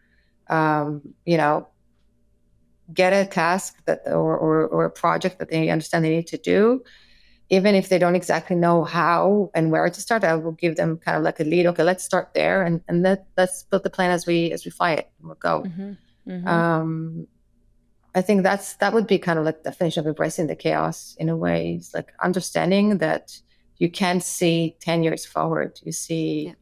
get a task that or a project that they understand they need to do, even if they don't exactly know how and where to start. I will give them kind of like a lead. Okay, let's start there, and let's build the plan as we fly it. We'll go. I think that would be kind of like the definition of embracing the chaos in a way. It's like understanding that you can't see 10 years forward. You see,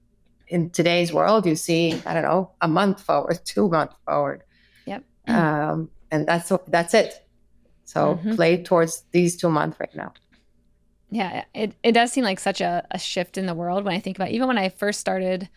in today's world, you see, I don't know, a month forward, 2 months forward. Yep. And that's it. So play towards these 2 months right now. Yeah, it does seem like such a shift in the world when I think about, even when I first started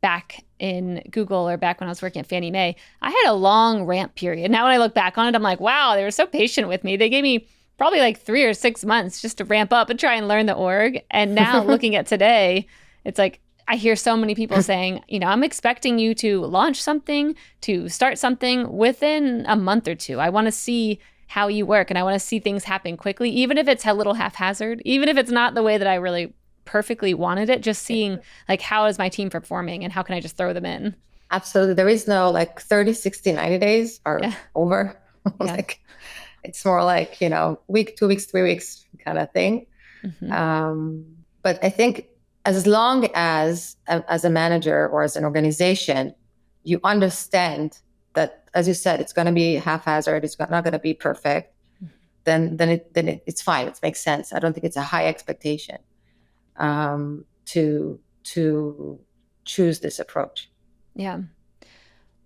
back in Google or back when I was working at Fannie Mae, I had a long ramp period. Now when I look back on it, I'm like, wow, they were so patient with me. They gave me probably like 3 or 6 months just to ramp up and try and learn the org. And now looking at today, it's like I hear so many people saying, I'm expecting you to launch something, to start something within a month or two. I want to see how you work, and I want to see things happen quickly, even if it's a little haphazard, even if it's not the way that I really perfectly wanted it, just seeing like, how is my team performing and how can I just throw them in? Absolutely. There is no like 30, 60, 90 days are over. Like it's more like, week, 2 weeks, 3 weeks kind of thing. But I think as long as a manager or as an organization, you understand that, as you said, it's going to be haphazard, it's not going to be perfect, then it's fine. It makes sense. I don't think it's a high expectation to choose this approach. Yeah.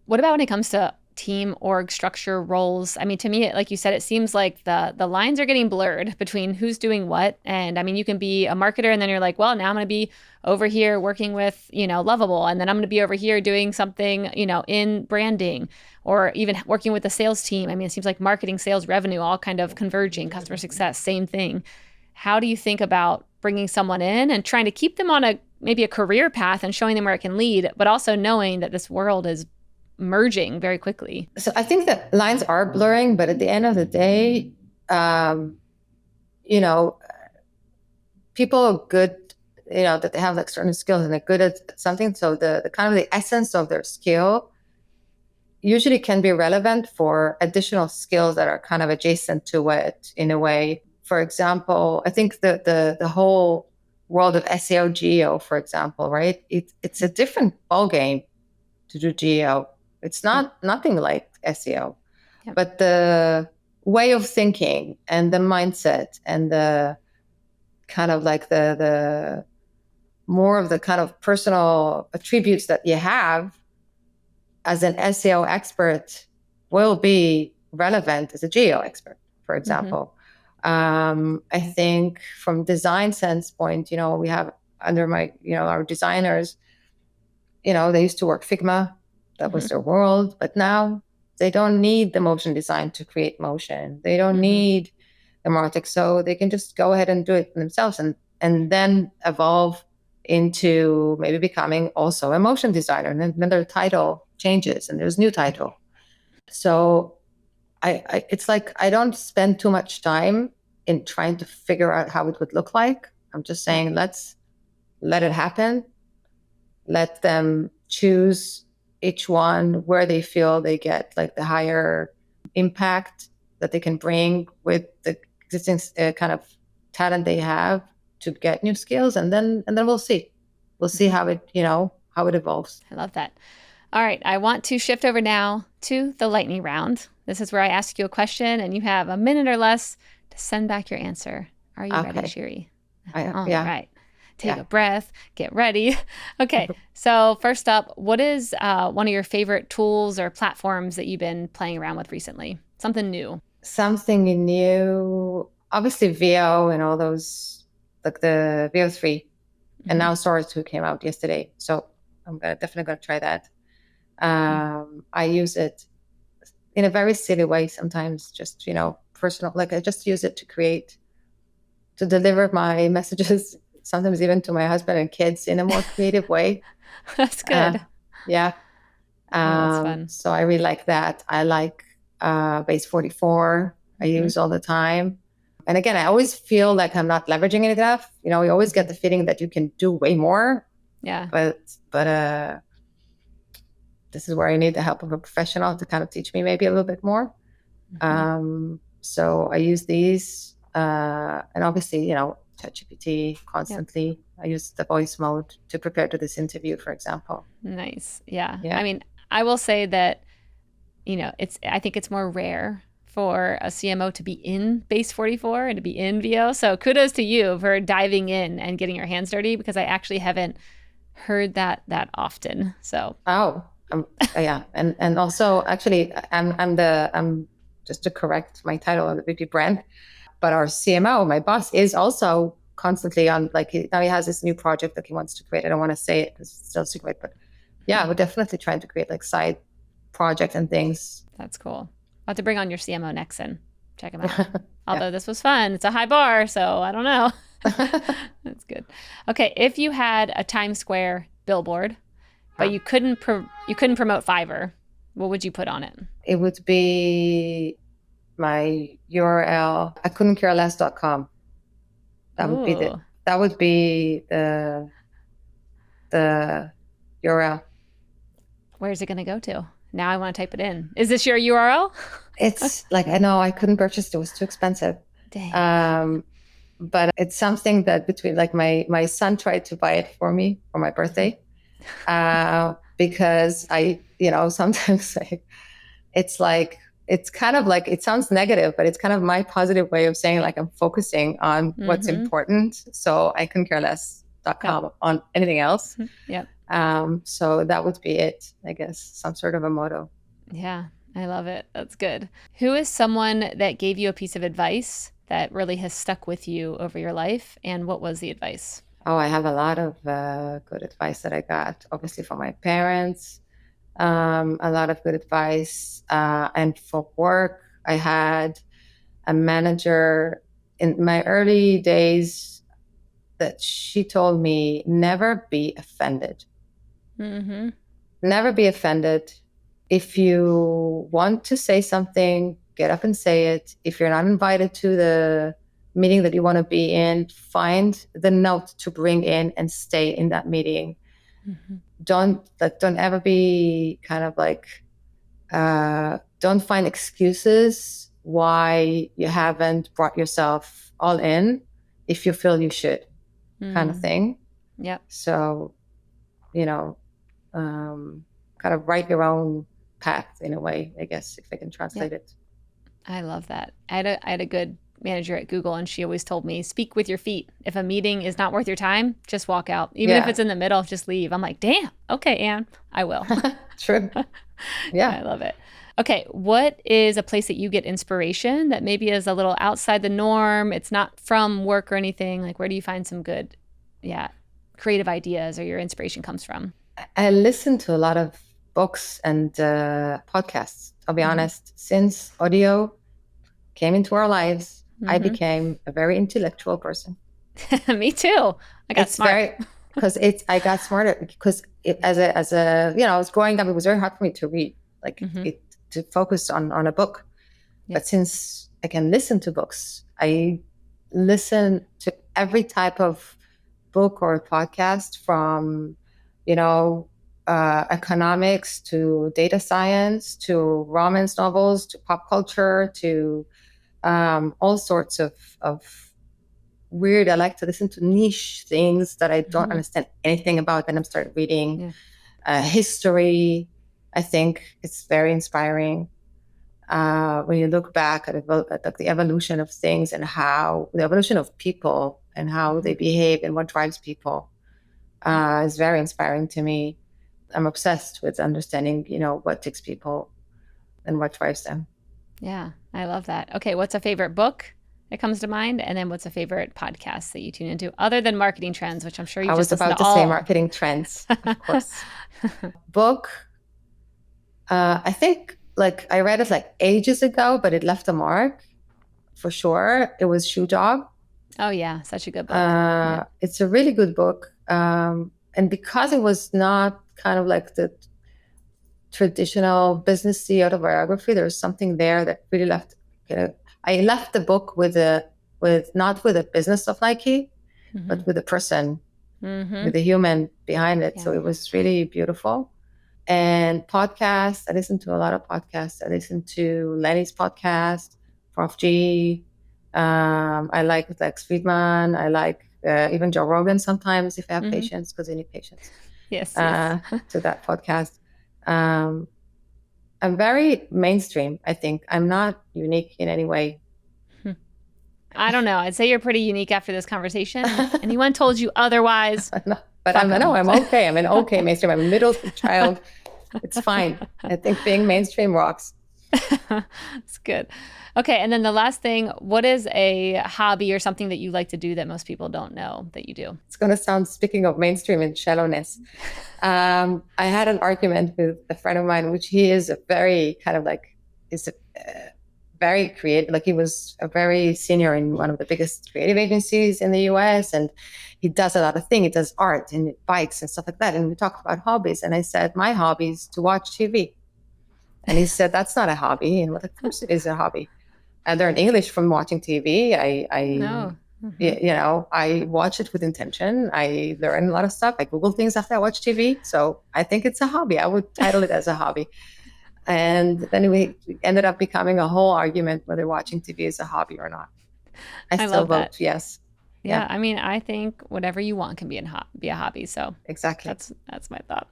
What about when it comes to team org structure roles? I mean, to me, like you said, it seems like the lines are getting blurred between who's doing what. And I mean, you can be a marketer and then you're like, well, now I'm going to be over here working with, Lovable. And then I'm going to be over here doing something, in branding, or even working with the sales team. I mean, it seems like marketing, sales, revenue, all kind of converging, customer success, same thing. How do you think about bringing someone in and trying to keep them on maybe a career path and showing them where it can lead, but also knowing that this world is merging very quickly? So I think that lines are blurring, but at the end of the day, people are good, that they have like certain skills and they're good at something. So the kind of the essence of their skill usually can be relevant for additional skills that are kind of adjacent to it in a way. For example, I think the whole world of SEO geo, for example, right? It's a different ballgame to do geo. It's nothing like SEO, but the way of thinking and the mindset and the kind of like the more of the kind of personal attributes that you have as an SEO expert will be relevant as a geo expert, for example. I think from design sense point, we have under my, our designers, they used to work Figma. That was their world. But now they don't need the motion design to create motion. They don't need the Martech. So they can just go ahead and do it themselves and then evolve into maybe becoming also a motion designer. And then their title changes and there's new title. So it's like I don't spend too much time in trying to figure out how it would look like. I'm just saying, let's let it happen. Let them choose each one where they feel they get like the higher impact that they can bring with the existing kind of talent they have to get new skills. And then we'll see how it, how it evolves. I love that. All right. I want to shift over now to the lightning round. This is where I ask you a question and you have a minute or less to send back your answer. Are you ready, Shiri? All right. Take a breath, get ready. Okay. So first up, what is one of your favorite tools or platforms that you've been playing around with recently? Something new. Something new. Obviously VO and all those, like the VO3 and now Source 2 came out yesterday. So I'm definitely going to try that. I use it in a very silly way sometimes, just, personal, like I just use it to deliver my messages, sometimes even to my husband and kids in a more creative way. That's good. That's fun. So I really like that. I like Base 44. I use all the time. And again, I always feel like I'm not leveraging it enough. You always get the feeling that you can do way more. Yeah. But this is where I need the help of a professional to kind of teach me maybe a little bit more. So I use these, and obviously, ChatGPT constantly. Yep. I use the voice mode to prepare to this interview, for example. Nice. Yeah. I mean, I will say that, I think it's more rare for a CMO to be in Base 44 and to be in VO. So kudos to you for diving in and getting your hands dirty, because I actually haven't heard that often. So. Yeah. And also actually I'm just to correct my title on the VP brand, but our CMO, my boss, is also constantly on, like, now he has this new project that he wants to create. I don't want to say it because it's still secret, but yeah, we're definitely trying to create like side projects and things. That's cool. I'll have to bring on your CMO next and check him out. Although this was fun. It's a high bar, so I don't know. That's good. Okay. If you had a Times Square billboard, but you couldn't promote Fiverr, what would you put on it? It would be my URL, I couldn't-care-less.com. That would be the URL. Where's it going to go to? Now I want to type it in. Is this your URL? It's like, I know I couldn't purchase it. It was too expensive. Dang. But it's something that between, like, my son tried to buy it for me for my birthday. Because I, sometimes it's kind of like, it sounds negative, but it's kind of my positive way of saying, like, I'm focusing on what's important. So I couldn't care less.com on anything else. Yep. So that would be it, I guess, some sort of a motto. Yeah, I love it. That's good. Who is someone that gave you a piece of advice that really has stuck with you over your life? And what was the advice? Oh, I have a lot of good advice that I got, obviously, from my parents. A lot of good advice. And for work, I had a manager in my early days that she told me, never be offended. Never be offended. If you want to say something, get up and say it. If you're not invited to the meeting that you want to be in, find the note to bring in and stay in that meeting. Don't ever be kind of like, don't find excuses why you haven't brought yourself all in if you feel you should, kind of thing. Yep. So, kind of write your own path in a way, I guess, if I can translate it. I love that. I had a good manager at Google, and she always told me, speak with your feet. If a meeting is not worth your time, just walk out. Even if Yeah. it's in the middle, just leave. I'm like, damn. Okay, Anne, I will. True. Yeah. I love it. Okay, what is a place that you get inspiration that maybe is a little outside the norm? It's not from work or anything. Like, where do you find some good, creative ideas or your inspiration comes from? I listen to a lot of books and podcasts. I'll be honest, since audio came into our lives, I became a very intellectual person. Me too. I got smart. I got smarter because as a I was growing up, it was very hard for me to read, to focus on a book. Yep. But since I can listen to books, I listen to every type of book or podcast, from economics to data science to romance novels to pop culture to all sorts of weird. I like to listen to niche things that I don't understand anything about. Then I start reading history. I think it's very inspiring when you look back at the evolution of things and how the evolution of people and how they behave and what drives people is very inspiring to me. I'm obsessed with understanding, what takes people and what drives them. Yeah, I love that. Okay, what's a favorite book that comes to mind? And then what's a favorite podcast that you tune into other than Marketing Trends, which I'm sure you just listened to all. I was about to say Marketing Trends, of course. Book, I think I read it ages ago, but it left a mark for sure. It was Shoe Dog. Oh yeah, such a good book. It's a really good book. And because it was not kind of like the traditional business CEO autobiography, there's something there that really left. I left the book not with a business of Nike, but with a person, with a human behind it. Yeah. So it was really beautiful. And podcasts, I listen to a lot of podcasts. I listen to Lenny's podcast, Prof G. I like Lex Friedman. I like even Joe Rogan sometimes, if I have patience, because I need patience. Yes. To that podcast. I'm very mainstream, I think. I'm not unique in any way. I don't know. I'd say you're pretty unique after this conversation. If anyone told you other's, no, but I'm okay. I'm an okay mainstream. I'm a middle child. It's fine. I think being mainstream rocks. That's good. Okay. And then the last thing, what is a hobby or something that you like to do that most people don't know that you do? It's going to sound, speaking of mainstream and shallowness, I had an argument with a friend of mine, which he is a very kind of very creative. He was a very senior in one of the biggest creative agencies in the US. And he does a lot of things. He does art and bikes and stuff like that. And we talk about hobbies. And I said, my hobby is to watch TV. And he said, that's not a hobby. And of course it is a hobby. I learned English from watching TV. I watch it with intention. I learn a lot of stuff. I Google things after I watch TV. So I think it's a hobby. I would title it as a hobby. And then we ended up becoming a whole argument whether watching TV is a hobby or not. I still vote yes. Yeah. I mean, I think whatever you want can be a hobby. So exactly. That's my thought.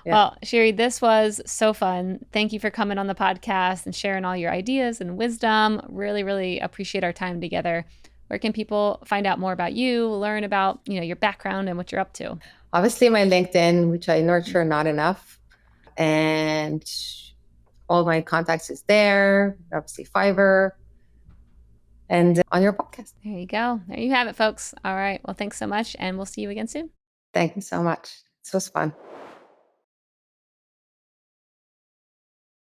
Yeah. Well, Shiri, this was so fun. Thank you for coming on the podcast and sharing all your ideas and wisdom. Really, really appreciate our time together. Where can people find out more about you, learn about, your background and what you're up to? Obviously my LinkedIn, which I nurture not enough. And all my contacts is there. Obviously Fiverr. And on your podcast. There you go. There you have it, folks. All right. Well, thanks so much. And we'll see you again soon. Thank you so much. This was fun.